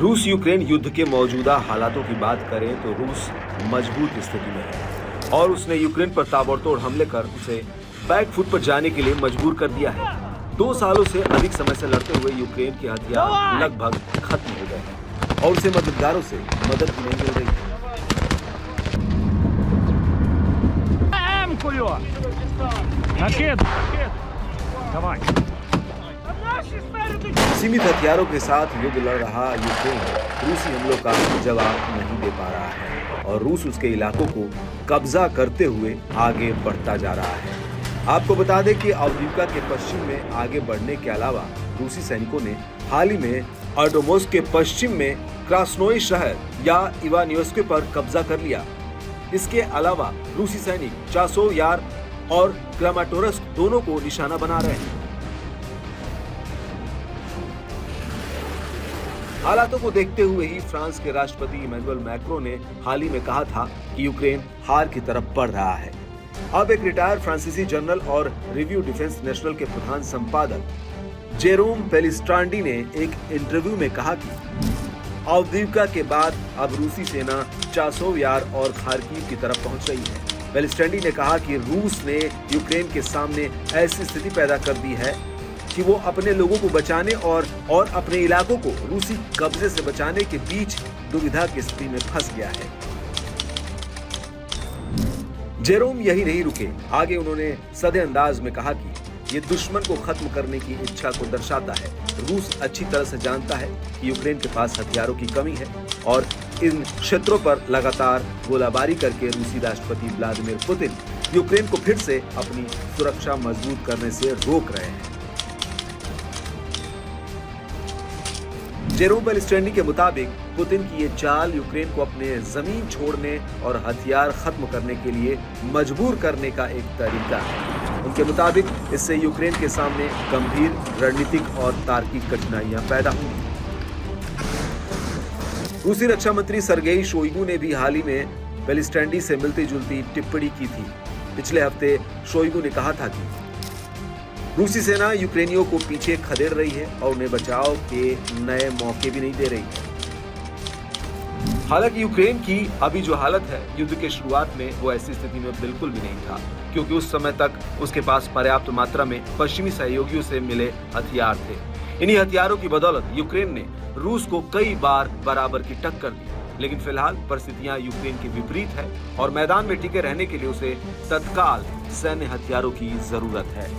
रूस यूक्रेन युद्ध के मौजूदा हालातों की बात करें तो रूस मजबूत स्थिति में है और उसने यूक्रेन पर ताबड़तोड़ हमले कर उसे बैकफुट पर जाने के लिए मजबूर कर दिया है। 2 सालों से अधिक समय से लड़ते हुए यूक्रेन के हथियार लगभग खत्म हो गए हैं और उसे मददगारों से मदद भी नहीं मिल रही है। सीमित हथियारों के साथ युद्ध लड़ रहा यूक्रेन रूसी हमलों का जवाब नहीं दे पा रहा है और रूस उसके इलाकों को कब्जा करते हुए आगे बढ़ता जा रहा है। आपको बता दें कि अवदीव्का के पश्चिम में आगे बढ़ने के अलावा रूसी सैनिकों ने हाल ही में अर्डोमोस के पश्चिम में क्रास्नोई शहर या इवानियोस्क पर कब्जा कर लिया। इसके अलावा रूसी सैनिक चासोव यार और क्रामाटोर्स्क दोनों को निशाना बना रहे हैं। हालातों को देखते हुए ही फ्रांस के राष्ट्रपति इमैनुअल मैक्रो ने हाल ही में कहा था कि यूक्रेन हार की तरफ बढ़ रहा है। अब एक रिटायर्ड फ्रांसीसी जनरल और रिव्यू डिफेंस नेशनल के प्रधान संपादक जेरोम पेलिस्ट्रांडी ने एक इंटरव्यू में कहा कि अवदीव्का के बाद अब रूसी सेना चासोव यार और खार्किव की तरफ पहुंच रही है। पेलिस्ट्रांडी ने कहा कि रूस ने यूक्रेन के सामने ऐसी स्थिति पैदा कर दी है कि वो अपने लोगों को बचाने और अपने इलाकों को रूसी कब्जे से बचाने के बीच दुविधा की स्थिति में फंस गया है। जेरोम यही नहीं रुके, आगे उन्होंने सधे अंदाज में कहा कि ये दुश्मन को खत्म करने की इच्छा को दर्शाता है। रूस अच्छी तरह से जानता है कि यूक्रेन के पास हथियारों की कमी है और इन क्षेत्रों पर लगातार गोलाबारी करके रूसी राष्ट्रपति व्लादिमीर पुतिन यूक्रेन को फिर से अपनी सुरक्षा मजबूत करने से रोक रहे हैं। जेरोम पेलिस्ट्रांडी के मुताबिक पुतिन की ये चाल यूक्रेन को अपने जमीन छोड़ने और हथियार खत्म करने के लिए मजबूर करने का एक तरीका है। उनके मुताबिक इससे यूक्रेन के सामने गंभीर रणनीतिक और तार्किक कठिनाइयां पैदा होंगी। रूसी रक्षा मंत्री सर्गेई शोइगु ने भी हाल ही में पेलिस्ट्रांडी से मिलती जुलती टिप्पणी की थी। पिछले हफ्ते शोइगु ने कहा था कि रूसी सेना यूक्रेनियों को पीछे खदेड़ रही है और उन्हें बचाव के नए मौके भी नहीं दे रही है। हालांकि यूक्रेन की अभी जो हालत है युद्ध के शुरुआत में वो ऐसी स्थिति में बिल्कुल भी नहीं था, क्योंकि उस समय तक उसके पास पर्याप्त मात्रा में पश्चिमी सहयोगियों से मिले हथियार थे। इन्हीं हथियारों की बदौलत यूक्रेन ने रूस को कई बार बराबर की टक्कर दी, लेकिन फिलहाल परिस्थितियां यूक्रेन के विपरीत है और मैदान में टिके रहने के लिए उसे तत्काल सैन्य हथियारों की जरूरत है।